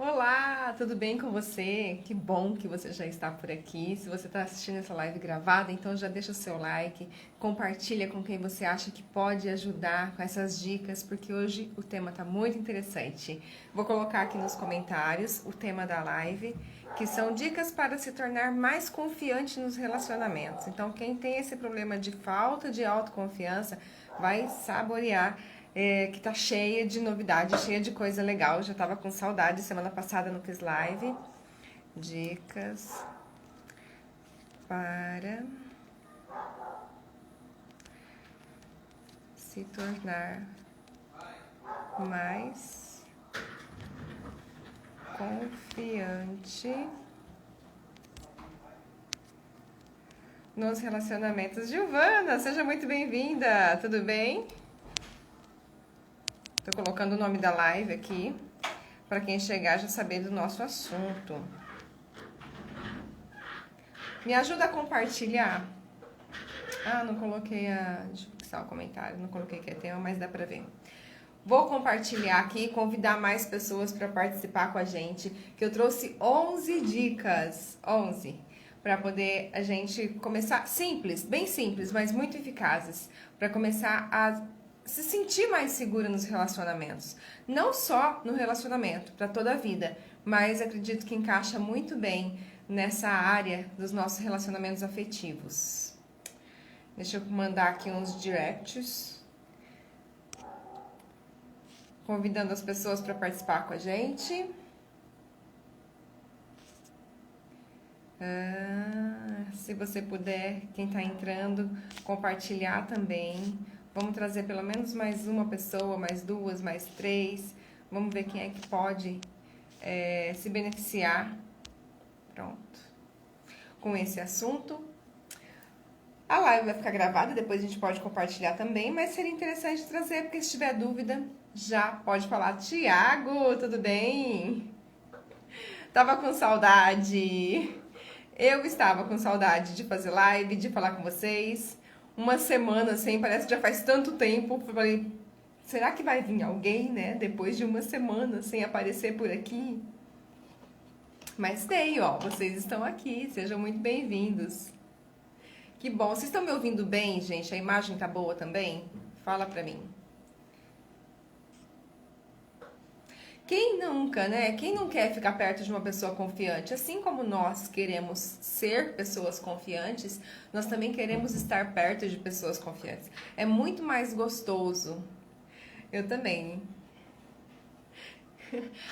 Olá, tudo bem com você? Que bom que você já está por aqui. Se você está assistindo essa live gravada, então já deixa o seu like, compartilha com quem você acha que pode ajudar com essas dicas, porque hoje o tema está muito interessante. Vou colocar aqui nos comentários o tema da live, que são dicas para se tornar mais confiante nos relacionamentos. Então, quem tem esse problema de falta de autoconfiança, vai saborear que tá cheia de novidade, cheia de coisa legal. Já tava com saudade, semana passada não fiz live. Dicas para se tornar mais confiante nos relacionamentos. Giovana, seja muito bem-vinda, tudo bem? Tô colocando o nome da live aqui, para quem chegar já saber do nosso assunto. Me ajuda a compartilhar. Não coloquei deixa eu fixar o comentário, não coloquei que é tema, mas dá pra ver. Vou compartilhar aqui, convidar mais pessoas para participar com a gente, que eu trouxe 11 dicas, 11, para poder a gente começar, simples, bem simples, mas muito eficazes, para começar a se sentir mais segura nos relacionamentos. Não só no relacionamento, para toda a vida, mas acredito que encaixa muito bem nessa área dos nossos relacionamentos afetivos. Deixa eu mandar aqui uns directs, convidando as pessoas para participar com a gente. Se você puder, quem está entrando, compartilhar também. Vamos trazer pelo menos mais uma pessoa, mais duas, mais três. Vamos ver quem é que pode se beneficiar. Pronto. Com esse assunto. A live vai ficar gravada, depois a gente pode compartilhar também, mas seria interessante trazer, porque se tiver dúvida, já pode falar. Tiago, tudo bem? Tava com saudade. Eu estava com saudade de fazer live, de falar com vocês. Uma semana, assim, parece que já faz tanto tempo. Eu falei, será que vai vir alguém, né? Depois de uma semana sem aparecer por aqui? Mas tem, ó, vocês estão aqui, sejam muito bem-vindos. Que bom, vocês estão me ouvindo bem, gente? A imagem tá boa também? Fala pra mim. Quem nunca, né? Quem não quer ficar perto de uma pessoa confiante? Assim como nós queremos ser pessoas confiantes, nós também queremos estar perto de pessoas confiantes. É muito mais gostoso. Eu também.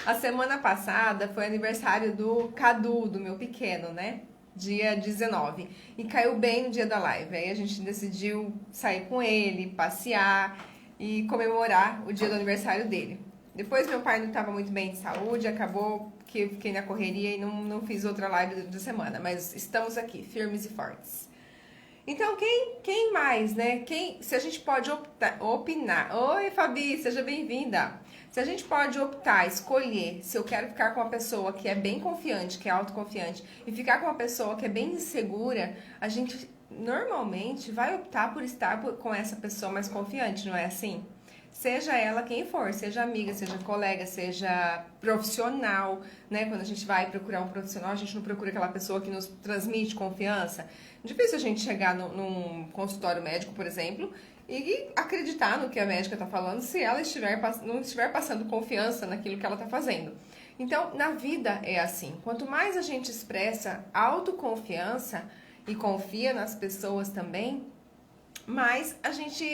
A semana passada foi aniversário do Cadu, do meu pequeno, né? Dia 19. E caiu bem no dia da live. Aí a gente decidiu sair com ele, passear e comemorar o dia do aniversário dele. Depois meu pai não estava muito bem de saúde, acabou que eu fiquei na correria e não fiz outra live da semana, mas estamos aqui, firmes e fortes. Então, quem mais, né? Se a gente pode opinar. Oi, Fabi, seja bem-vinda. Se a gente pode optar, escolher se eu quero ficar com uma pessoa que é bem confiante, que é autoconfiante, e ficar com uma pessoa que é bem insegura, a gente normalmente vai optar por estar com essa pessoa mais confiante, não é assim? Seja ela quem for, seja amiga, seja colega, seja profissional, né? Quando a gente vai procurar um profissional, a gente não procura aquela pessoa que nos transmite confiança. Difícil a gente chegar num consultório médico, por exemplo, e acreditar no que a médica está falando se ela não estiver passando confiança naquilo que ela está fazendo. Então, na vida é assim. Quanto mais a gente expressa autoconfiança e confia nas pessoas também, mas a gente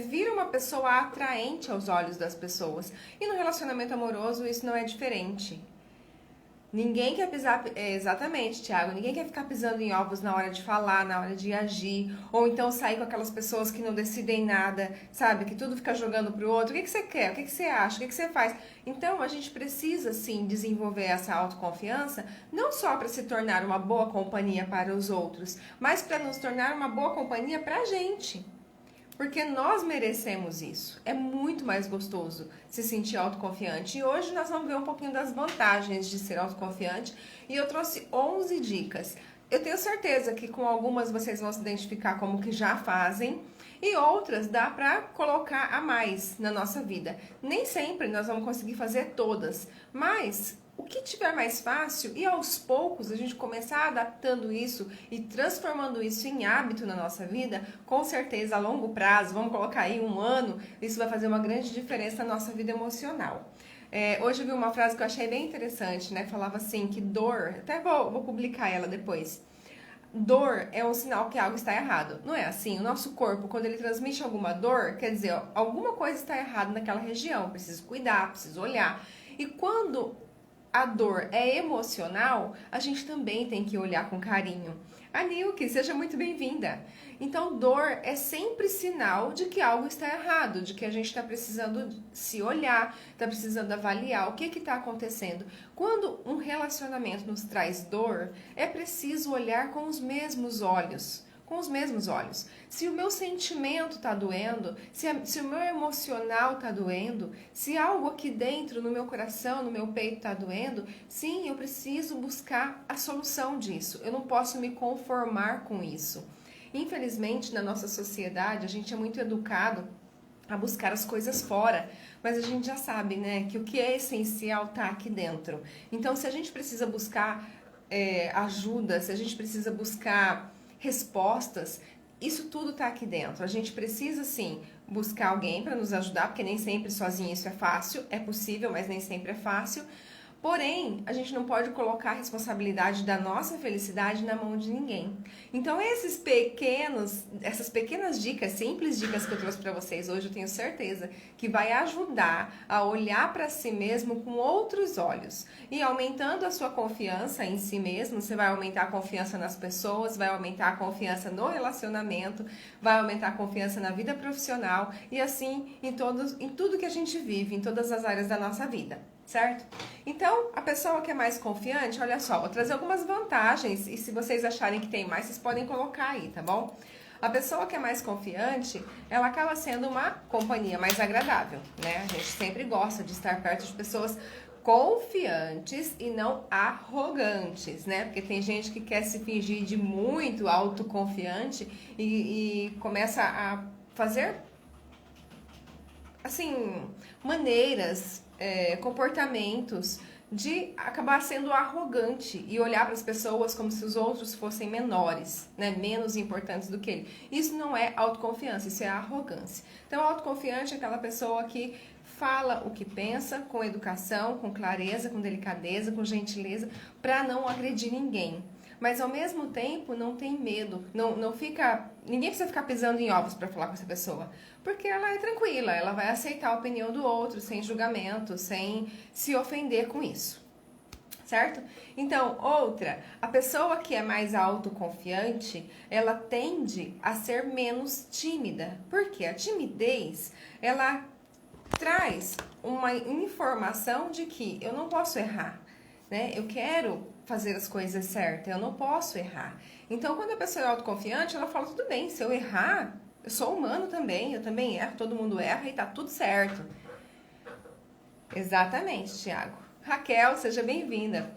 vira uma pessoa atraente aos olhos das pessoas. E no relacionamento amoroso isso não é diferente. Ninguém quer pisar... exatamente, Thiago. Ninguém quer ficar pisando em ovos na hora de falar, na hora de agir. Ou então sair com aquelas pessoas que não decidem nada, sabe? Que tudo fica jogando pro outro. O que você quer? O que você acha? O que você faz? Então, a gente precisa, sim, desenvolver essa autoconfiança, não só para se tornar uma boa companhia para os outros, mas para nos tornar uma boa companhia para a gente. Porque nós merecemos isso. É muito mais gostoso se sentir autoconfiante. E hoje nós vamos ver um pouquinho das vantagens de ser autoconfiante. E eu trouxe 11 dicas. Eu tenho certeza que com algumas vocês vão se identificar como que já fazem. E outras dá pra colocar a mais na nossa vida. Nem sempre nós vamos conseguir fazer todas. Mas o que tiver mais fácil e aos poucos a gente começar adaptando isso e transformando isso em hábito na nossa vida, com certeza a longo prazo, vamos colocar aí 1 ano, isso vai fazer uma grande diferença na nossa vida emocional. Hoje eu vi uma frase que eu achei bem interessante, né? Falava assim que dor, até vou publicar ela depois. Dor é um sinal que algo está errado. Não é assim? O nosso corpo, quando ele transmite alguma dor, quer dizer, alguma coisa está errada naquela região. Preciso cuidar, preciso olhar. E quando a dor é emocional, a gente também tem que olhar com carinho. A Nilke, seja muito bem-vinda. Então, dor é sempre sinal de que algo está errado, de que a gente está precisando se olhar, está precisando avaliar o que está acontecendo. Quando um relacionamento nos traz dor, é preciso olhar com os mesmos olhos. Com os mesmos olhos. Se o meu sentimento está doendo, se o meu emocional está doendo, se algo aqui dentro, no meu coração, no meu peito está doendo, sim, eu preciso buscar a solução disso. Eu não posso me conformar com isso. Infelizmente, na nossa sociedade, a gente é muito educado a buscar as coisas fora, mas a gente já sabe, né, que o que é essencial está aqui dentro. Então, se a gente precisa buscar ajuda, se a gente precisa buscar respostas, isso tudo está aqui dentro. A gente precisa, sim, buscar alguém para nos ajudar, porque nem sempre sozinho isso é fácil, é possível, mas nem sempre é fácil. Porém, a gente não pode colocar a responsabilidade da nossa felicidade na mão de ninguém. Então, essas pequenas dicas, simples dicas que eu trouxe para vocês hoje, eu tenho certeza que vai ajudar a olhar para si mesmo com outros olhos. E aumentando a sua confiança em si mesmo, você vai aumentar a confiança nas pessoas, vai aumentar a confiança no relacionamento, vai aumentar a confiança na vida profissional e assim em tudo que a gente vive, em todas as áreas da nossa vida. Certo? Então, a pessoa que é mais confiante, olha só, vou trazer algumas vantagens e se vocês acharem que tem mais, vocês podem colocar aí, tá bom? A pessoa que é mais confiante, ela acaba sendo uma companhia mais agradável, né? A gente sempre gosta de estar perto de pessoas confiantes e não arrogantes, né? Porque tem gente que quer se fingir de muito autoconfiante e começa a fazer, assim, maneiras, comportamentos de acabar sendo arrogante e olhar para as pessoas como se os outros fossem menores, né, menos importantes do que ele. Isso não é autoconfiança, isso é arrogância. Então, autoconfiante é aquela pessoa que fala o que pensa com educação, com clareza, com delicadeza, com gentileza, para não agredir ninguém. Mas ao mesmo tempo não tem medo, ninguém precisa ficar pisando em ovos para falar com essa pessoa, porque ela é tranquila, ela vai aceitar a opinião do outro sem julgamento, sem se ofender com isso, certo? Então, a pessoa que é mais autoconfiante, ela tende a ser menos tímida, porque a timidez, ela traz uma informação de que eu não posso errar, né? Eu quero fazer as coisas certas, eu não posso errar. Então, quando a pessoa é autoconfiante, ela fala, tudo bem, se eu errar, eu sou humano também, eu também erro, todo mundo erra e tá tudo certo. Exatamente, Thiago. Raquel, seja bem-vinda.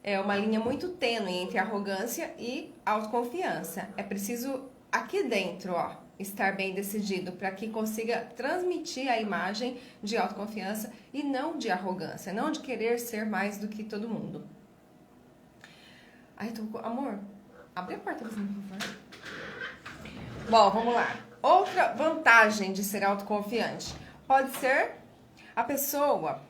É uma linha muito tênue entre arrogância e autoconfiança. É preciso, aqui dentro, estar bem decidido para que consiga transmitir a imagem de autoconfiança e não de arrogância, não de querer ser mais do que todo mundo. Amor, abre a porta, por favor. Bom, vamos lá. Outra vantagem de ser autoconfiante pode ser a pessoa,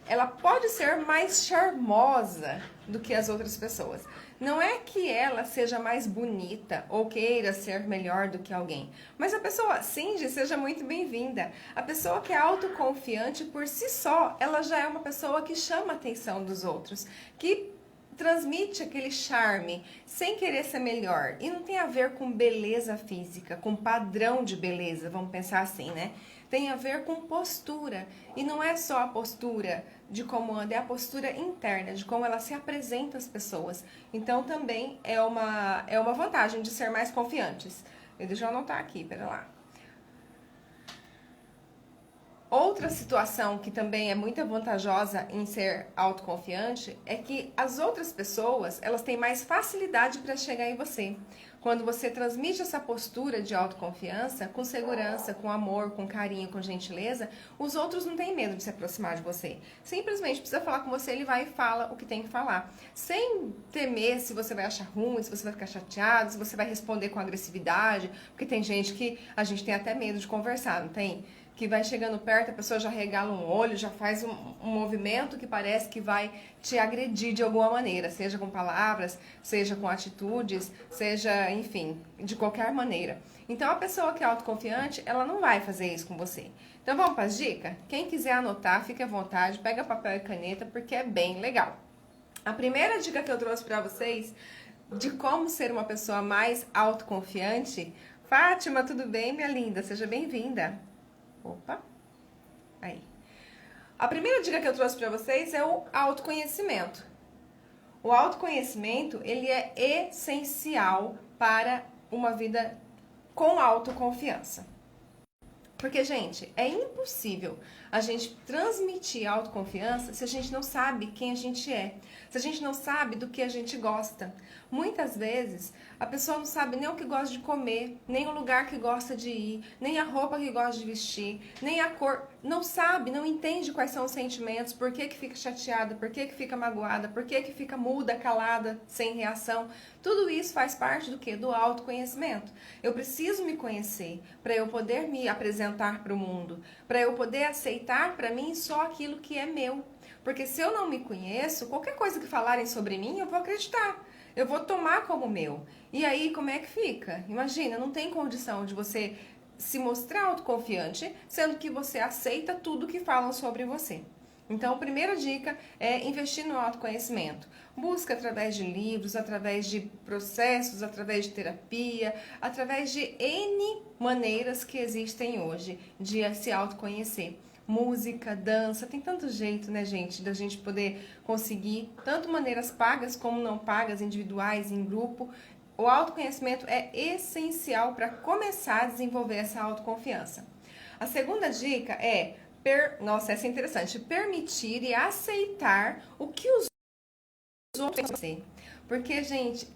ela pode ser mais charmosa do que as outras pessoas. Não é que ela seja mais bonita ou queira ser melhor do que alguém, mas a pessoa, Cindy, seja muito bem-vinda. A pessoa que é autoconfiante por si só, ela já é uma pessoa que chama a atenção dos outros, que transmite aquele charme sem querer ser melhor. E não tem a ver com beleza física, com padrão de beleza, vamos pensar assim, né? Tem a ver com postura. E não é só a postura de como anda, é a postura interna, de como ela se apresenta às pessoas. Então também é uma vantagem de ser mais confiantes. Deixa eu anotar aqui, pera lá. Outra situação que também é muito vantajosa em ser autoconfiante é que as outras pessoas, elas têm mais facilidade para chegar em você. Quando você transmite essa postura de autoconfiança, com segurança, com amor, com carinho, com gentileza, os outros não têm medo de se aproximar de você. Simplesmente precisa falar com você, ele vai e fala o que tem que falar. Sem temer se você vai achar ruim, se você vai ficar chateado, se você vai responder com agressividade. Porque tem gente que a gente tem até medo de conversar, não tem? Que vai chegando perto, a pessoa já regala um olho, já faz um movimento que parece que vai te agredir de alguma maneira, seja com palavras, seja com atitudes, seja, enfim, de qualquer maneira. Então, a pessoa que é autoconfiante, ela não vai fazer isso com você. Então, vamos para as dicas? Quem quiser anotar, fique à vontade, pega papel e caneta, porque é bem legal. A primeira dica que eu trouxe para vocês de como ser uma pessoa mais autoconfiante... Fátima, tudo bem, minha linda? Seja bem-vinda. Opa, aí. A primeira dica que eu trouxe para vocês é o autoconhecimento. O autoconhecimento, ele é essencial para uma vida com autoconfiança. Porque, gente, é impossível a gente transmitir autoconfiança se a gente não sabe quem a gente é, se a gente não sabe do que a gente gosta. Muitas vezes, a pessoa não sabe nem o que gosta de comer, nem o lugar que gosta de ir, nem a roupa que gosta de vestir, nem a cor. Não sabe, não entende quais são os sentimentos, por que fica chateada, por que fica magoada, por que fica muda, calada, sem reação. Tudo isso faz parte do quê? Do autoconhecimento. Eu preciso me conhecer para eu poder me apresentar para o mundo, para eu poder aceitar para mim só aquilo que é meu. Porque se eu não me conheço, qualquer coisa que falarem sobre mim, eu vou acreditar. Eu vou tomar como meu. E aí, como é que fica? Imagina, não tem condição de você se mostrar autoconfiante, sendo que você aceita tudo que falam sobre você. Então, a primeira dica é investir no autoconhecimento. Busca através de livros, através de processos, através de terapia, através de N maneiras que existem hoje de se autoconhecer. Música, dança, tem tanto jeito, né, gente, da gente poder conseguir, tanto maneiras pagas como não pagas, individuais, em grupo. O autoconhecimento é essencial para começar a desenvolver essa autoconfiança. A segunda dica é, nossa, essa é interessante, permitir e aceitar o que os outros pensam. Porque, gente,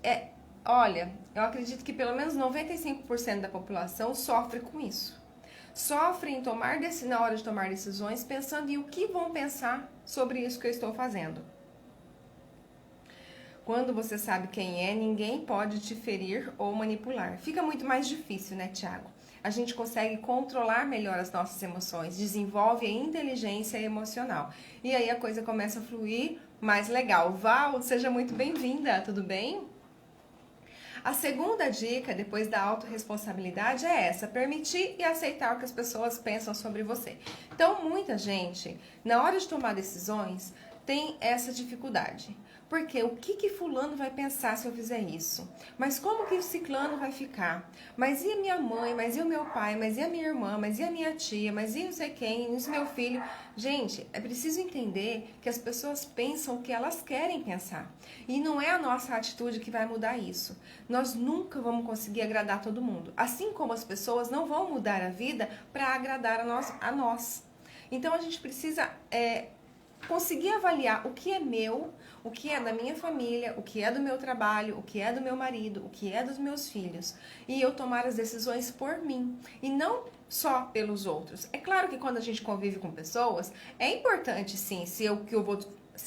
olha, eu acredito que pelo menos 95% da população sofre com isso. Sofrem na hora de tomar decisões pensando em o que vão pensar sobre isso que eu estou fazendo. Quando você sabe quem é, ninguém pode te ferir ou manipular. Fica muito mais difícil, né, Tiago? A gente consegue controlar melhor as nossas emoções, desenvolve a inteligência emocional. E aí a coisa começa a fluir mais legal. Val, seja muito bem-vinda, tudo bem? A segunda dica, depois da autorresponsabilidade, é essa: permitir e aceitar o que as pessoas pensam sobre você. Então, muita gente, na hora de tomar decisões, tem essa dificuldade. Porque o que fulano vai pensar se eu fizer isso? Mas como que o ciclano vai ficar? Mas e a minha mãe? Mas e o meu pai? Mas e a minha irmã? Mas e a minha tia? Mas e não sei quem? E o meu filho? Gente, é preciso entender que as pessoas pensam o que elas querem pensar. E não é a nossa atitude que vai mudar isso. Nós nunca vamos conseguir agradar todo mundo. Assim como as pessoas não vão mudar a vida para agradar a nós. Então a gente precisa conseguir avaliar o que é meu, o que é da minha família, o que é do meu trabalho, o que é do meu marido, o que é dos meus filhos. E eu tomar as decisões por mim e não só pelos outros. É claro que quando a gente convive com pessoas, é importante sim, se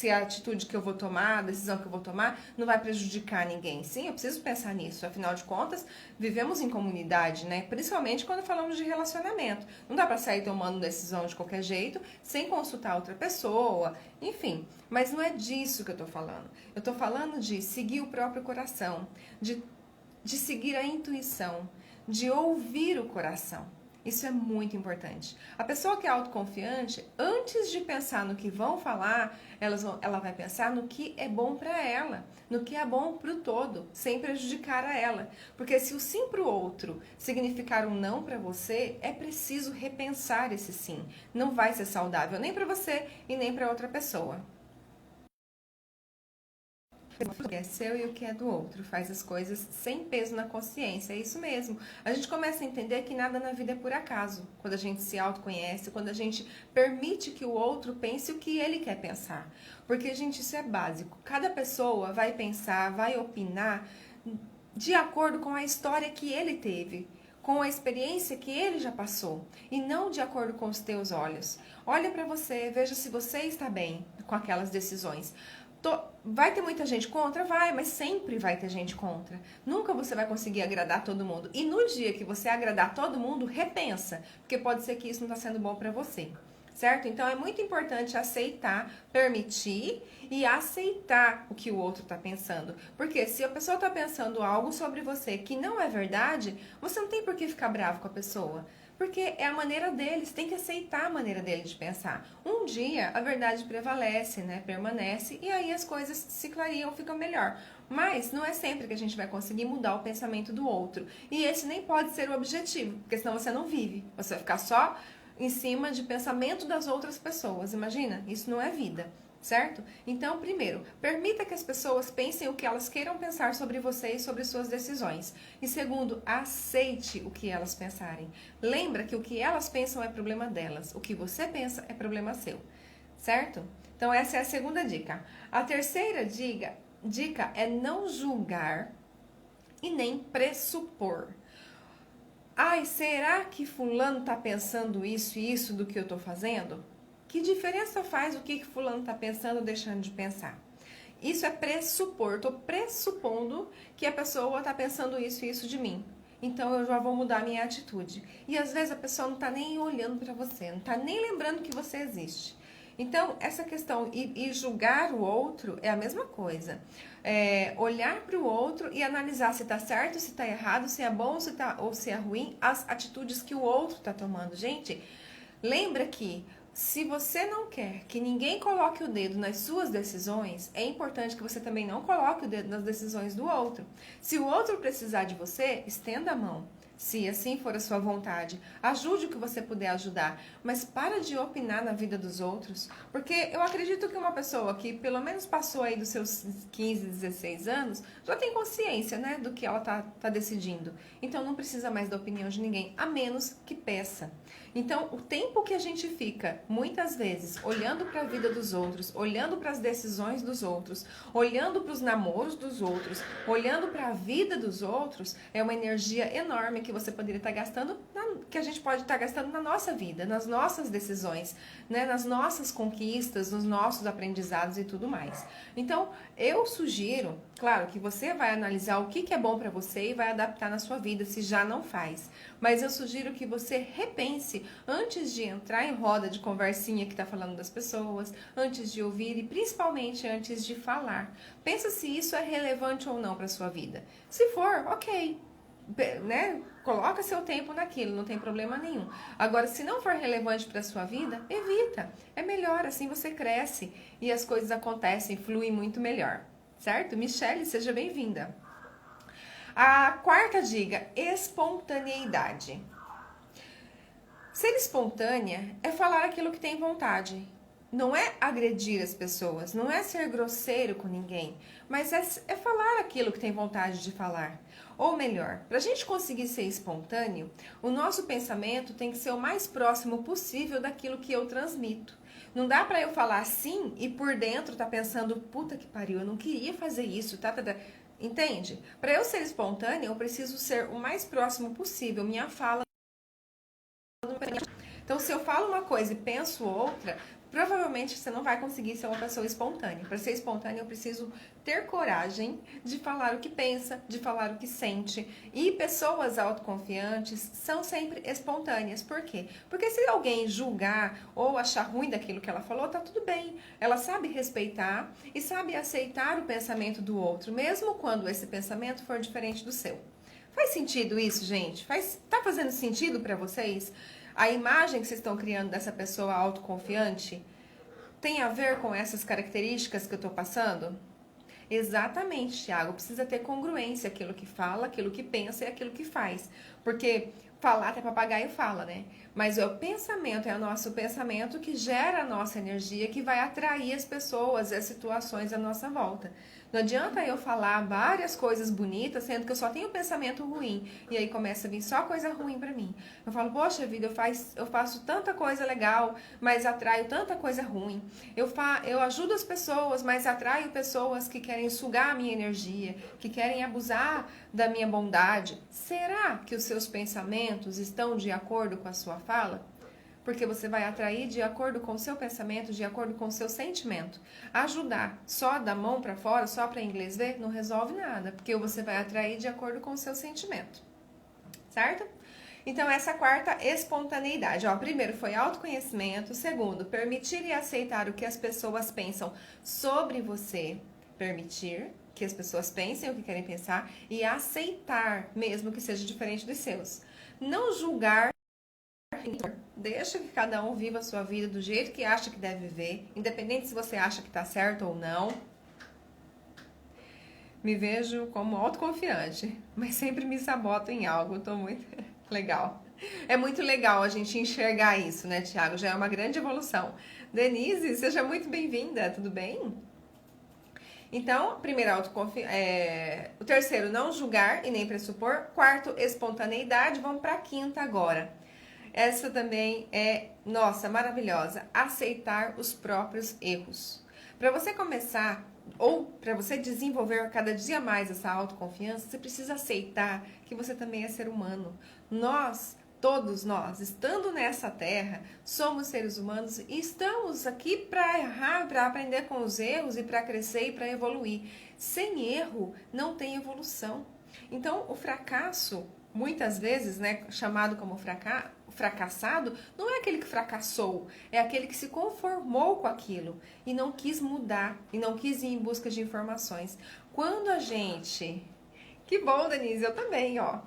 a atitude que eu vou tomar, a decisão que eu vou tomar, não vai prejudicar ninguém. Sim, eu preciso pensar nisso. Afinal de contas, vivemos em comunidade, né? Principalmente quando falamos de relacionamento. Não dá pra sair tomando decisão de qualquer jeito, sem consultar outra pessoa, enfim. Mas não é disso que eu tô falando. Eu tô falando de seguir o próprio coração, de seguir a intuição, de ouvir o coração. Isso é muito importante. A pessoa que é autoconfiante, antes de pensar no que vão falar, ela vai pensar no que é bom para ela, no que é bom para o todo, sem prejudicar a ela. Porque se o sim para o outro significar um não para você, é preciso repensar esse sim. Não vai ser saudável nem para você e nem para outra pessoa. O que é seu e o que é do outro. Faz as coisas sem peso na consciência. É isso mesmo. A gente começa a entender que nada na vida é por acaso. Quando a gente se autoconhece, quando a gente permite que o outro pense o que ele quer pensar. Porque, gente, isso é básico. Cada pessoa vai pensar, vai opinar de acordo com a história que ele teve, com a experiência que ele já passou, e não de acordo com os teus olhos. Olha para você, veja se você está bem com aquelas decisões. Vai ter muita gente contra? Vai, mas sempre vai ter gente contra. Nunca você vai conseguir agradar todo mundo. E no dia que você agradar todo mundo, repensa, porque pode ser que isso não está sendo bom para você. Certo? Então é muito importante aceitar, permitir e aceitar o que o outro está pensando. Porque se a pessoa está pensando algo sobre você que não é verdade, você não tem por que ficar bravo com a pessoa. Porque é a maneira deles, tem que aceitar a maneira dele de pensar. Um dia a verdade prevalece, né? Permanece, e aí as coisas se clareiam, ficam melhor. Mas não é sempre que a gente vai conseguir mudar o pensamento do outro. E esse nem pode ser o objetivo, porque senão você não vive. Você vai ficar só em cima de pensamento das outras pessoas. Imagina, isso não é vida. Certo? Então, primeiro, permita que as pessoas pensem o que elas queiram pensar sobre você e sobre suas decisões. E segundo, aceite o que elas pensarem. Lembra que o que elas pensam é problema delas, o que você pensa é problema seu. Certo? Então, essa é a segunda dica. A terceira dica é não julgar e nem pressupor. Ai, será que fulano tá pensando isso e isso do que eu tô fazendo? Que diferença faz o que fulano está pensando ou deixando de pensar? Isso é pressupor. Estou pressupondo que a pessoa está pensando isso e isso de mim. Então eu já vou mudar a minha atitude. E às vezes a pessoa não está nem olhando para você, não está nem lembrando que você existe. Então, essa questão e julgar o outro é a mesma coisa. Olhar para o outro e analisar se está certo, se está errado, se é bom ou se é ruim, as atitudes que o outro está tomando. Gente, lembra que se você não quer que ninguém coloque o dedo nas suas decisões, é importante que você também não coloque o dedo nas decisões do outro. Se o outro precisar de você, estenda a mão. Se assim for a sua vontade, ajude o que você puder ajudar, mas para de opinar na vida dos outros, porque eu acredito que uma pessoa que pelo menos passou aí dos seus 15, 16 anos, já tem consciência, né, do que ela tá decidindo. Então não precisa mais da opinião de ninguém, a menos que peça. Então, o tempo que a gente fica, muitas vezes, olhando para a vida dos outros, olhando para as decisões dos outros, olhando para os namoros dos outros, olhando para a vida dos outros, é uma energia enorme que você poderia estar gastando, que a gente pode estar gastando na nossa vida, nas nossas decisões, né, nas nossas conquistas, nos nossos aprendizados e tudo mais. Então, eu sugiro, claro, que você vai analisar o que é bom para você e vai adaptar na sua vida, se já não faz. Mas eu sugiro que você repense antes de entrar em roda de conversinha que está falando das pessoas, antes de ouvir e principalmente antes de falar. Pensa se isso é relevante ou não para sua vida. Se for, ok, né? Coloca seu tempo naquilo, não tem problema nenhum. Agora, se não for relevante para sua vida, evita. É melhor, assim você cresce e as coisas acontecem, fluem muito melhor. Certo? Michele, seja bem-vinda. A quarta dica, espontaneidade. Ser espontânea é falar aquilo que tem vontade. Não é agredir as pessoas, não é ser grosseiro com ninguém, mas é falar aquilo que tem vontade de falar. Ou melhor, para a gente conseguir ser espontâneo, o nosso pensamento tem que ser o mais próximo possível daquilo que eu transmito. Não dá para eu falar sim e por dentro tá pensando, puta que pariu, eu não queria fazer isso, tá. Entende? Para eu ser espontânea, eu preciso ser o mais próximo possível. Minha fala. Então, se eu falo uma coisa e penso outra, provavelmente você não vai conseguir ser uma pessoa espontânea. Para ser espontânea, eu preciso ter coragem de falar o que pensa, de falar o que sente. E pessoas autoconfiantes são sempre espontâneas. Por quê? Porque se alguém julgar ou achar ruim daquilo que ela falou, tá tudo bem. Ela sabe respeitar e sabe aceitar o pensamento do outro, mesmo quando esse pensamento for diferente do seu. Faz sentido isso, gente? Tá fazendo sentido para vocês? A imagem que vocês estão criando dessa pessoa autoconfiante tem a ver com essas características que eu estou passando? Exatamente, Thiago. Precisa ter congruência aquilo que fala, aquilo que pensa e aquilo que faz. Porque falar, até papagaio fala, né? Mas o pensamento, é o nosso pensamento que gera a nossa energia, que vai atrair as pessoas e as situações à nossa volta. Não adianta eu falar várias coisas bonitas, sendo que eu só tenho pensamento ruim. E aí começa a vir só coisa ruim pra mim. Eu falo, poxa vida, eu faço tanta coisa legal, mas atraio tanta coisa ruim. Eu ajudo as pessoas, mas atraio pessoas que querem sugar a minha energia, que querem abusar da minha bondade. Será que os seus pensamentos estão de acordo com a sua fala? Porque você vai atrair de acordo com o seu pensamento, de acordo com o seu sentimento. Ajudar só da mão para fora, só para inglês ver, não resolve nada, porque você vai atrair de acordo com o seu sentimento. Certo? Então, essa quarta, espontaneidade. Ó, primeiro foi autoconhecimento. Segundo, permitir e aceitar o que as pessoas pensam sobre você. Permitir que as pessoas pensem o que querem pensar e aceitar, mesmo que seja diferente dos seus. Não julgar. Deixa que cada um viva a sua vida do jeito que acha que deve viver, independente se você acha que tá certo ou não. Me vejo como autoconfiante, mas sempre me saboto em algo. Tô muito legal. É muito legal a gente enxergar isso, né, Thiago? Já é uma grande evolução. Denise, seja muito bem-vinda, tudo bem? Então, primeiro, o terceiro, não julgar e nem pressupor. Quarto, espontaneidade. Vamos para a quinta agora. Essa também é, nossa, maravilhosa. Aceitar os próprios erros. Para você começar, ou para você desenvolver cada dia mais essa autoconfiança, você precisa aceitar que você também é ser humano. Todos nós, estando nessa terra, somos seres humanos e estamos aqui para errar, para aprender com os erros e para crescer e para evoluir. Sem erro, não tem evolução. Então, o fracasso, muitas vezes, né, chamado como fracassado, não é aquele que fracassou, é aquele que se conformou com aquilo e não quis mudar, e não quis ir em busca de informações. Quando a gente... Que bom, Denise, eu também, ó.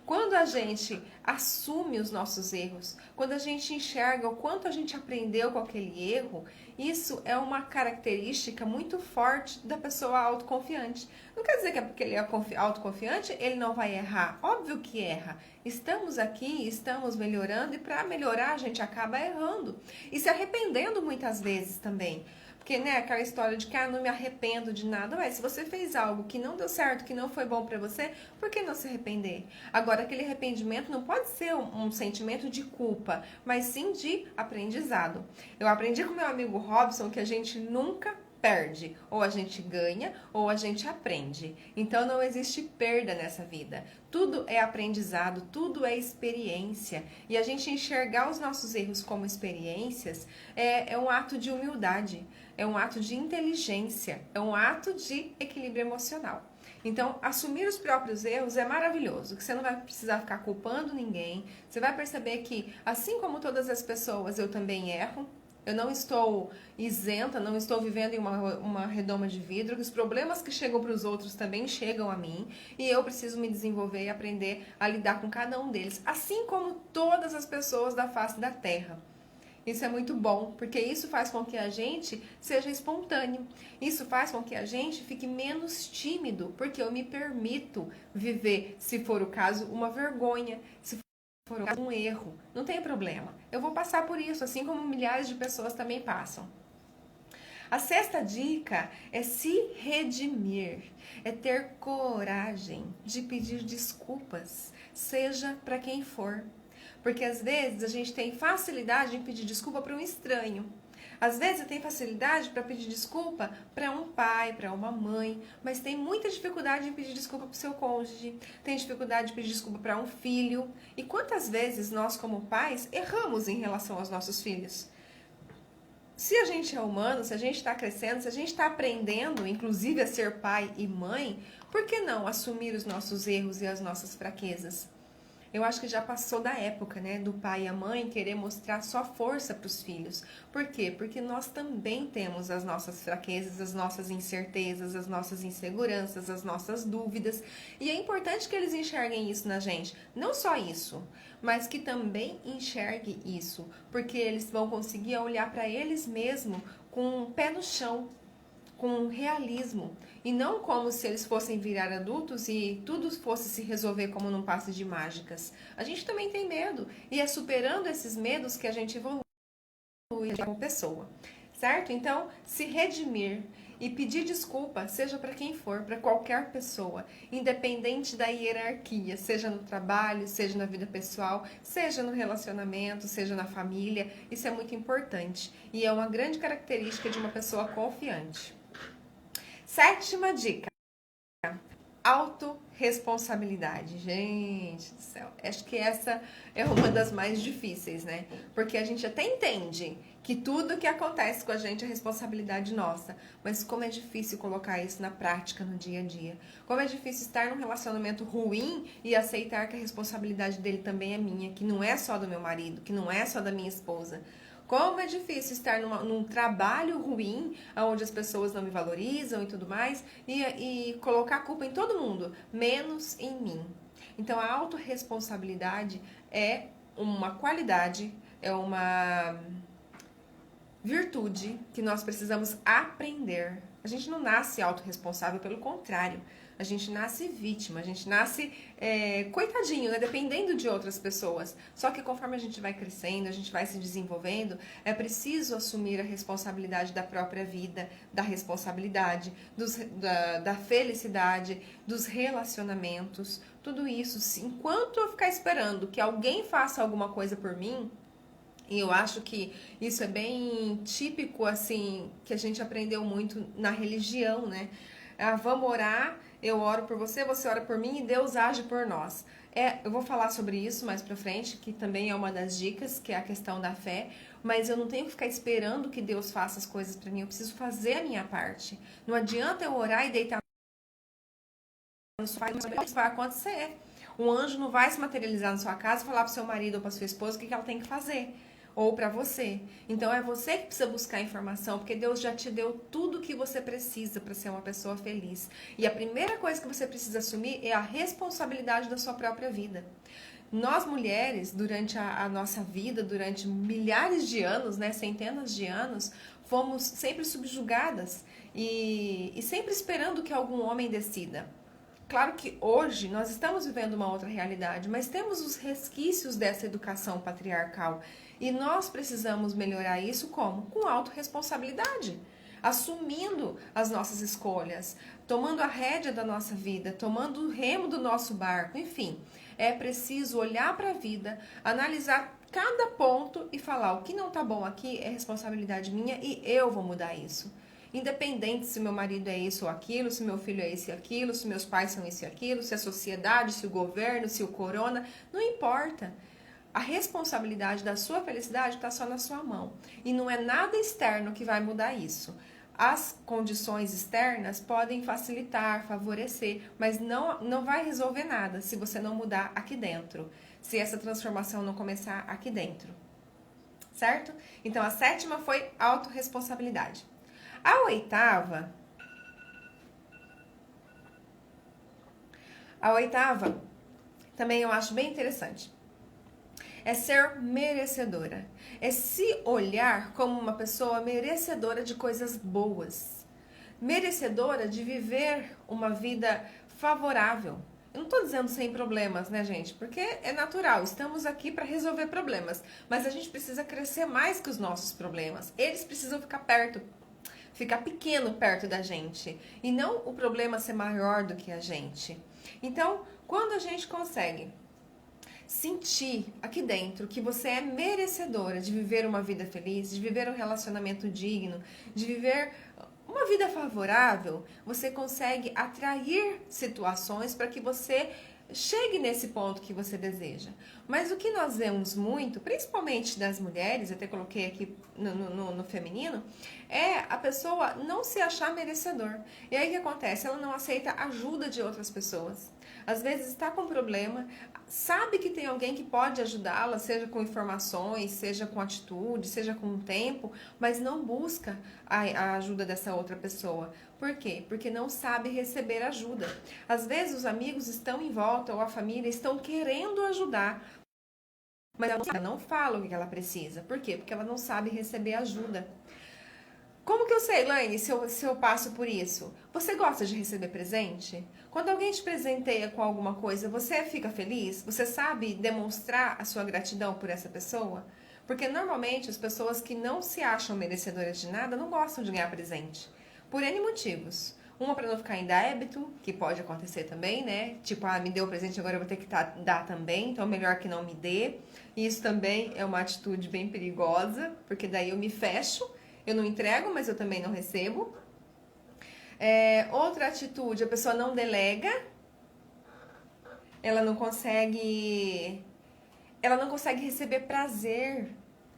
Quando a gente assume os nossos erros, quando a gente enxerga o quanto a gente aprendeu com aquele erro, isso é uma característica muito forte da pessoa autoconfiante. Não quer dizer que é porque ele é autoconfiante, ele não vai errar. Óbvio que erra. Estamos aqui, estamos melhorando e para melhorar a gente acaba errando. E se arrependendo muitas vezes também. Porque, né, aquela história de que não me arrependo de nada. Ué, se você fez algo que não deu certo, que não foi bom pra você, por que não se arrepender? Agora, aquele arrependimento não pode ser um sentimento de culpa, mas sim de aprendizado. Eu aprendi com meu amigo Robson que a gente nunca perde. Ou a gente ganha, ou a gente aprende. Então, não existe perda nessa vida. Tudo é aprendizado, tudo é experiência. E a gente enxergar os nossos erros como experiências é um ato de humildade. É um ato de inteligência, é um ato de equilíbrio emocional. Então, assumir os próprios erros é maravilhoso, que você não vai precisar ficar culpando ninguém. Você vai perceber que, assim como todas as pessoas, eu também erro. Eu não estou isenta, não estou vivendo em uma redoma de vidro. Os problemas que chegam para os outros também chegam a mim. E eu preciso me desenvolver e aprender a lidar com cada um deles. Assim como todas as pessoas da face da Terra. Isso é muito bom, porque isso faz com que a gente seja espontâneo. Isso faz com que a gente fique menos tímido, porque eu me permito viver, se for o caso, uma vergonha, se for o caso, um erro. Não tem problema. Eu vou passar por isso, assim como milhares de pessoas também passam. A sexta dica é se redimir, é ter coragem de pedir desculpas, seja para quem for. Porque às vezes a gente tem facilidade em pedir desculpa para um estranho. Às vezes você tem facilidade para pedir desculpa para um pai, para uma mãe, mas tem muita dificuldade em pedir desculpa para o seu cônjuge, tem dificuldade de pedir desculpa para um filho. E quantas vezes nós, como pais, erramos em relação aos nossos filhos? Se a gente é humano, se a gente está crescendo, se a gente está aprendendo, inclusive a ser pai e mãe, por que não assumir os nossos erros e as nossas fraquezas? Eu acho que já passou da época, né, do pai e a mãe querer mostrar só força para os filhos. Por quê? Porque nós também temos as nossas fraquezas, as nossas incertezas, as nossas inseguranças, as nossas dúvidas. E é importante que eles enxerguem isso na gente. Não só isso, mas que também enxergue isso. Porque eles vão conseguir olhar para eles mesmos com o pé no chão. com realismo e não como se eles fossem virar adultos e tudo fosse se resolver como num passe de mágicas. A gente também tem medo e é superando esses medos que a gente evolui como pessoa, certo? Então, se redimir e pedir desculpa, seja para quem for, para qualquer pessoa, independente da hierarquia, seja no trabalho, seja na vida pessoal, seja no relacionamento, seja na família, isso é muito importante e é uma grande característica de uma pessoa confiante. Sétima dica: autorresponsabilidade. Gente do céu, acho que essa é uma das mais difíceis, né? Porque a gente até entende que tudo que acontece com a gente é responsabilidade nossa, mas como é difícil colocar isso na prática, no dia a dia. Como é difícil estar num relacionamento ruim e aceitar que a responsabilidade dele também é minha, que não é só do meu marido, que não é só da minha esposa. Como é difícil estar num trabalho ruim, onde as pessoas não me valorizam e tudo mais, e colocar a culpa em todo mundo, menos em mim. Então, a autorresponsabilidade é uma qualidade, é uma virtude que nós precisamos aprender. A gente não nasce autorresponsável, pelo contrário. A gente nasce vítima, a gente nasce coitadinho, né? Dependendo de outras pessoas. Só que conforme a gente vai crescendo, a gente vai se desenvolvendo, é preciso assumir a responsabilidade da própria vida, da responsabilidade, da felicidade, dos relacionamentos, tudo isso. Enquanto eu ficar esperando que alguém faça alguma coisa por mim, e eu acho que isso é bem típico, assim, que a gente aprendeu muito na religião, né? Vamos orar, eu oro por você, você ora por mim e Deus age por nós. Eu vou falar sobre isso mais pra frente, que também é uma das dicas, que é a questão da fé, mas eu não tenho que ficar esperando que Deus faça as coisas pra mim, eu preciso fazer a minha parte. Não adianta eu orar e deitar no sofá, isso vai acontecer. Um anjo não vai se materializar na sua casa e falar pro seu marido ou pra sua esposa o que ela tem que fazer. Ou para você. Então é você que precisa buscar informação, porque Deus já te deu tudo que você precisa para ser uma pessoa feliz. E a primeira coisa que você precisa assumir é a responsabilidade da sua própria vida. Nós mulheres, durante a nossa vida, durante milhares de anos, né, centenas de anos, fomos sempre subjugadas e sempre esperando que algum homem decida. Claro que hoje nós estamos vivendo uma outra realidade, mas temos os resquícios dessa educação patriarcal. E nós precisamos melhorar isso como? Com autorresponsabilidade, assumindo as nossas escolhas, tomando a rédea da nossa vida, tomando o remo do nosso barco, enfim. É preciso olhar para a vida, analisar cada ponto e falar: o que não tá bom aqui é responsabilidade minha e eu vou mudar isso. Independente se meu marido é isso ou aquilo, se meu filho é esse e aquilo, se meus pais são isso e aquilo, se a sociedade, se o governo, se o corona, não importa. A responsabilidade da sua felicidade está só na sua mão. E não é nada externo que vai mudar isso. As condições externas podem facilitar, favorecer, mas não vai resolver nada se você não mudar aqui dentro. Se essa transformação não começar aqui dentro. Certo? Então, a sétima foi autorresponsabilidade. A oitava também eu acho bem interessante. É ser merecedora. É se olhar como uma pessoa merecedora de coisas boas. Merecedora de viver uma vida favorável. Eu não estou dizendo sem problemas, né, gente? Porque é natural, estamos aqui para resolver problemas. Mas a gente precisa crescer mais que os nossos problemas. Eles precisam ficar perto, ficar pequeno perto da gente. E não o problema ser maior do que a gente. Então, quando a gente consegue sentir aqui dentro que você é merecedora de viver uma vida feliz, de viver um relacionamento digno, de viver uma vida favorável, você consegue atrair situações para que você chegue nesse ponto que você deseja. Mas o que nós vemos muito, principalmente das mulheres, eu até coloquei aqui no feminino, é a pessoa não se achar merecedor. E aí o que acontece? Ela não aceita ajuda de outras pessoas. Às vezes está com problema, sabe que tem alguém que pode ajudá-la, seja com informações, seja com atitude, seja com tempo, mas não busca a ajuda dessa outra pessoa. Por quê? Porque não sabe receber ajuda. Às vezes os amigos estão em volta ou a família estão querendo ajudar, mas ela não fala o que ela precisa. Por quê? Porque ela não sabe receber ajuda. Como que eu sei, Elaine, se eu passo por isso? Você gosta de receber presente? Quando alguém te presenteia com alguma coisa, você fica feliz? Você sabe demonstrar a sua gratidão por essa pessoa? Porque normalmente as pessoas que não se acham merecedoras de nada não gostam de ganhar presente. Por N motivos. Uma para não ficar em débito, que pode acontecer também, né? Tipo, me deu presente, agora eu vou ter que dar também, então melhor que não me dê. Isso também é uma atitude bem perigosa, porque daí eu me fecho. Eu não entrego, mas eu também não recebo. Outra atitude, a pessoa não delega, ela não consegue receber prazer.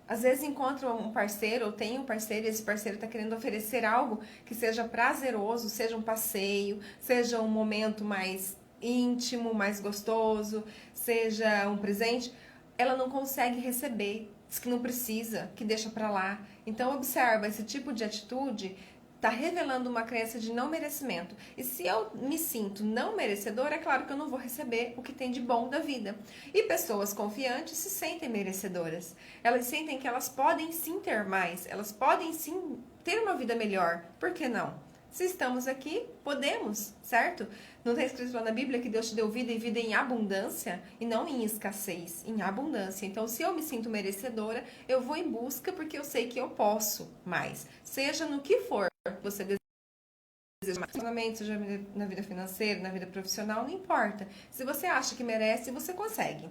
Às vezes encontra um parceiro ou tem um parceiro e esse parceiro está querendo oferecer algo que seja prazeroso, seja um passeio, seja um momento mais íntimo, mais gostoso, seja um presente. Ela não consegue receber, diz que não precisa, que deixa pra lá. Então observa, esse tipo de atitude está revelando uma crença de não merecimento. E se eu me sinto não merecedora, é claro que eu não vou receber o que tem de bom da vida. E pessoas confiantes se sentem merecedoras. Elas sentem que elas podem sim ter mais, elas podem sim ter uma vida melhor. Por que não? Se estamos aqui, podemos, certo? Não está escrito lá na Bíblia que Deus te deu vida e vida em abundância e não em escassez, em abundância. Então, se eu me sinto merecedora, eu vou em busca porque eu sei que eu posso mais. Seja no que for você deseja mais, seja na vida financeira, na vida profissional, não importa. Se você acha que merece, você consegue,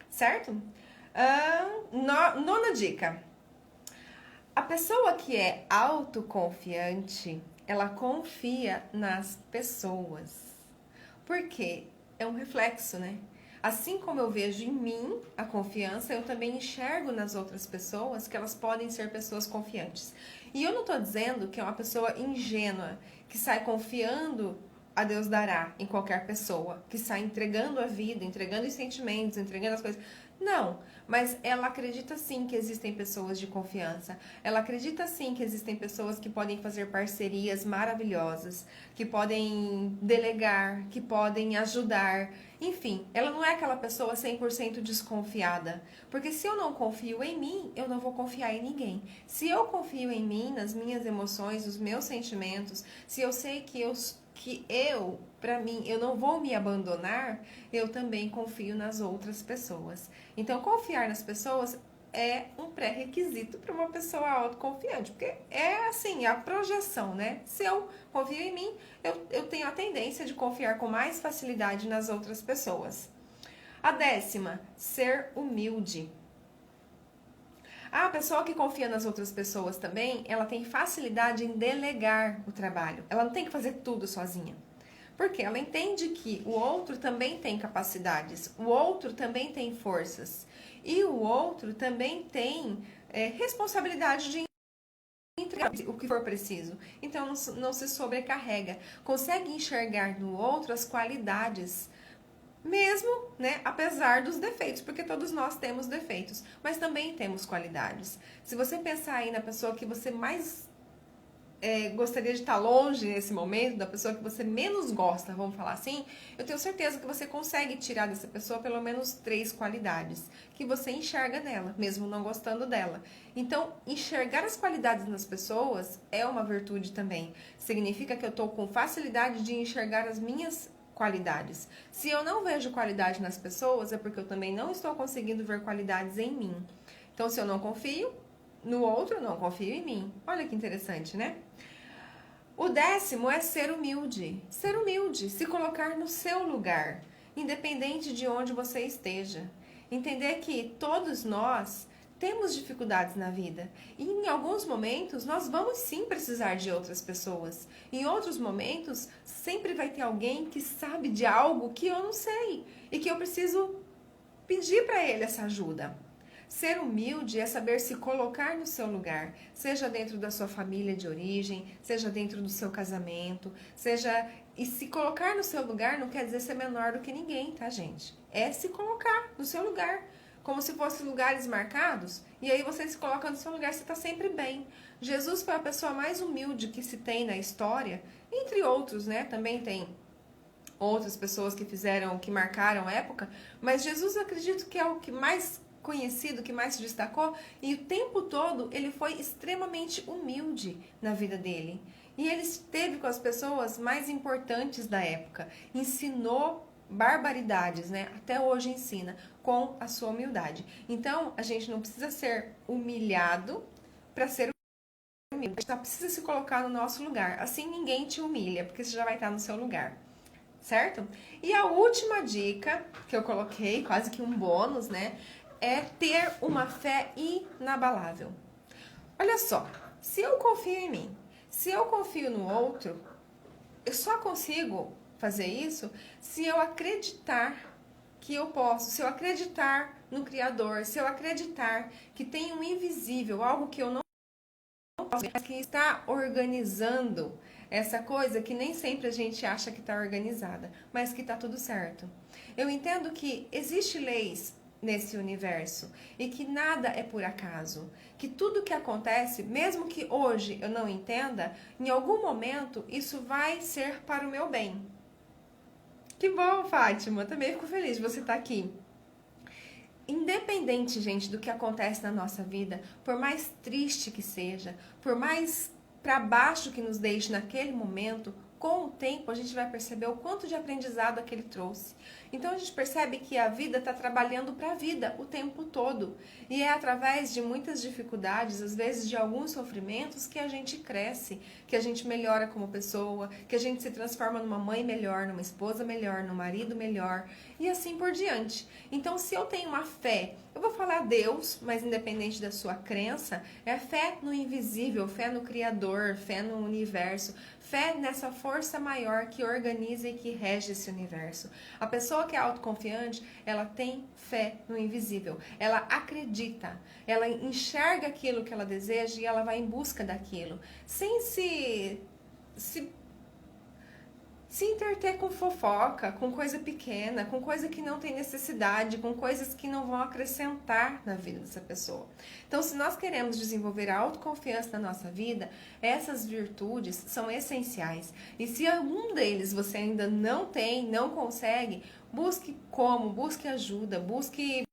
certo? Nona dica. A pessoa que é autoconfiante, ela confia nas pessoas. Por quê? É um reflexo, né? Assim como eu vejo em mim a confiança, eu também enxergo nas outras pessoas que elas podem ser pessoas confiantes. E eu não estou dizendo que é uma pessoa ingênua, que sai confiando a Deus dará em qualquer pessoa, que sai entregando a vida, entregando os sentimentos, entregando as coisas. Não, mas ela acredita sim que existem pessoas de confiança. Ela acredita sim que existem pessoas que podem fazer parcerias maravilhosas, que podem delegar, que podem ajudar. Enfim, ela não é aquela pessoa 100% desconfiada. Porque se eu não confio em mim, eu não vou confiar em ninguém. Se eu confio em mim, nas minhas emoções, nos meus sentimentos, se eu sei para mim, eu não vou me abandonar, eu também confio nas outras pessoas. Então, confiar nas pessoas é um pré-requisito para uma pessoa autoconfiante, porque é assim, a projeção, né? Se eu confio em mim, eu tenho a tendência de confiar com mais facilidade nas outras pessoas. A 10ª, ser humilde. A pessoa que confia nas outras pessoas também, ela tem facilidade em delegar o trabalho. Ela não tem que fazer tudo sozinha. Porque ela entende que o outro também tem capacidades, o outro também tem forças. E o outro também tem responsabilidade de entregar o que for preciso. Então não se sobrecarrega. Consegue enxergar no outro as qualidades, mesmo, né, apesar dos defeitos, porque todos nós temos defeitos, mas também temos qualidades. Se você pensar aí na pessoa que você mais gostaria de estar longe nesse momento, da pessoa que você menos gosta, vamos falar assim, eu tenho certeza que você consegue tirar dessa pessoa pelo menos 3 qualidades que você enxerga nela, mesmo não gostando dela. Então, enxergar as qualidades nas pessoas é uma virtude também. Significa que eu estou com facilidade de enxergar as minhas qualidades. Se eu não vejo qualidade nas pessoas, é porque eu também não estou conseguindo ver qualidades em mim. Então, se eu não confio no outro, eu não confio em mim. Olha que interessante, né? O 10º é ser humilde. Ser humilde, se colocar no seu lugar, independente de onde você esteja. Entender que todos nós temos dificuldades na vida e em alguns momentos nós vamos sim precisar de outras pessoas. Em outros momentos sempre vai ter alguém que sabe de algo que eu não sei e que eu preciso pedir para ele essa ajuda. Ser humilde é saber se colocar no seu lugar, seja dentro da sua família de origem, seja dentro do seu casamento, seja... E se colocar no seu lugar não quer dizer ser menor do que ninguém, tá, gente? É se colocar no seu lugar, como se fossem lugares marcados, e aí você se coloca no seu lugar, você está sempre bem. Jesus foi a pessoa mais humilde que se tem na história, entre outros, né? Também tem outras pessoas que marcaram a época, mas Jesus, eu acredito que é o que mais conhecido, que mais se destacou, e o tempo todo ele foi extremamente humilde na vida dele. E ele esteve com as pessoas mais importantes da época, ensinou barbaridades, né? Até hoje ensina com a sua humildade. Então, a gente não precisa ser humilhado para ser humilde. A gente só precisa se colocar no nosso lugar. Assim ninguém te humilha, porque você já vai estar no seu lugar. Certo? E a última dica que eu coloquei, quase que um bônus, né? É ter uma fé inabalável. Olha só, se eu confio em mim, se eu confio no outro, eu só consigo fazer isso se eu acreditar que eu posso, se eu acreditar no Criador, se eu acreditar que tem um invisível, algo que eu não posso, que está organizando essa coisa que nem sempre a gente acha que está organizada, mas que está tudo certo. Eu entendo que existem leis nesse universo e que nada é por acaso, que tudo que acontece, mesmo que hoje eu não entenda, em algum momento isso vai ser para o meu bem. Que bom, Fátima, também fico feliz de você estar aqui. Independente, gente, do que acontece na nossa vida, por mais triste que seja, por mais para baixo que nos deixe naquele momento, com o tempo a gente vai perceber o quanto de aprendizado aquele trouxe. Então a gente percebe que a vida está trabalhando para a vida o tempo todo. E é através de muitas dificuldades, às vezes de alguns sofrimentos, que a gente cresce, que a gente melhora como pessoa, que a gente se transforma numa mãe melhor, numa esposa melhor, num marido melhor e assim por diante. Então, se eu tenho uma fé, eu vou falar Deus, mas independente da sua crença, é fé no invisível, fé no Criador, fé no universo, fé nessa força maior que organiza e que rege esse universo. A pessoa que é autoconfiante, ela tem fé no invisível, ela acredita, ela enxerga aquilo que ela deseja e ela vai em busca daquilo, sem se interter com fofoca, com coisa pequena, com coisa que não tem necessidade, com coisas que não vão acrescentar na vida dessa pessoa. Então, se nós queremos desenvolver a autoconfiança na nossa vida, essas virtudes são essenciais. E se algum deles você ainda não tem, não consegue, busque como, busque ajuda, busque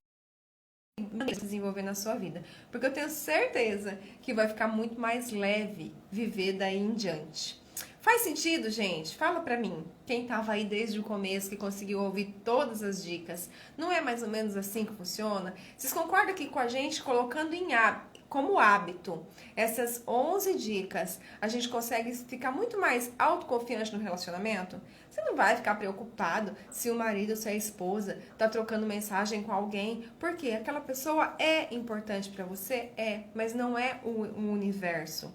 desenvolver na sua vida. Porque eu tenho certeza que vai ficar muito mais leve viver daí em diante. Faz sentido, gente? Fala pra mim. Quem tava aí desde o começo, que conseguiu ouvir todas as dicas. Não é mais ou menos assim que funciona? Vocês concordam aqui com a gente, colocando como hábito essas 11 dicas, a gente consegue ficar muito mais autoconfiante no relacionamento? Você não vai ficar preocupado se o marido ou se a esposa tá trocando mensagem com alguém, porque aquela pessoa é importante pra você? É, mas não é o universo.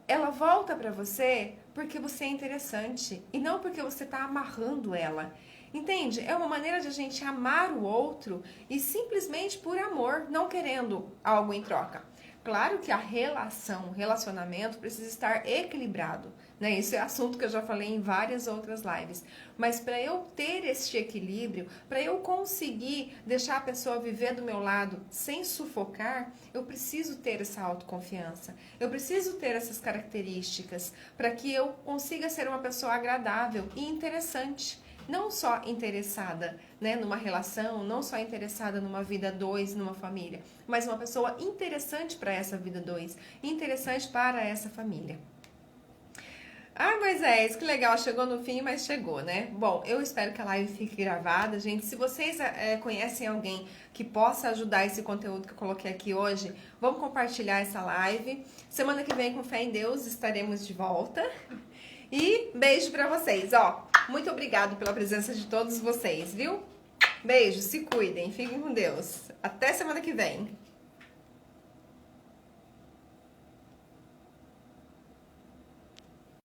Ela volta pra você porque você é interessante e não porque você tá amarrando ela. Entende? É uma maneira de a gente amar o outro e simplesmente por amor, não querendo algo em troca. Claro que a relação, o relacionamento precisa estar equilibrado, né? Isso é assunto que eu já falei em várias outras lives. Mas para eu ter este equilíbrio, para eu conseguir deixar a pessoa viver do meu lado sem sufocar, eu preciso ter essa autoconfiança. Eu preciso ter essas características para que eu consiga ser uma pessoa agradável e interessante. Não só interessada, né, numa relação, não só interessada numa vida dois, numa família, mas uma pessoa interessante para essa vida dois, interessante para essa família. Ah, Moisés, que legal, chegou no fim, mas chegou, né? Bom, eu espero que a live fique gravada, gente. Se vocês conhecem alguém que possa ajudar esse conteúdo que eu coloquei aqui hoje, vamos compartilhar essa live. Semana que vem, com fé em Deus, estaremos de volta. E beijo pra vocês, ó. Muito obrigado pela presença de todos vocês, viu? Beijo, se cuidem, fiquem com Deus. Até semana que vem.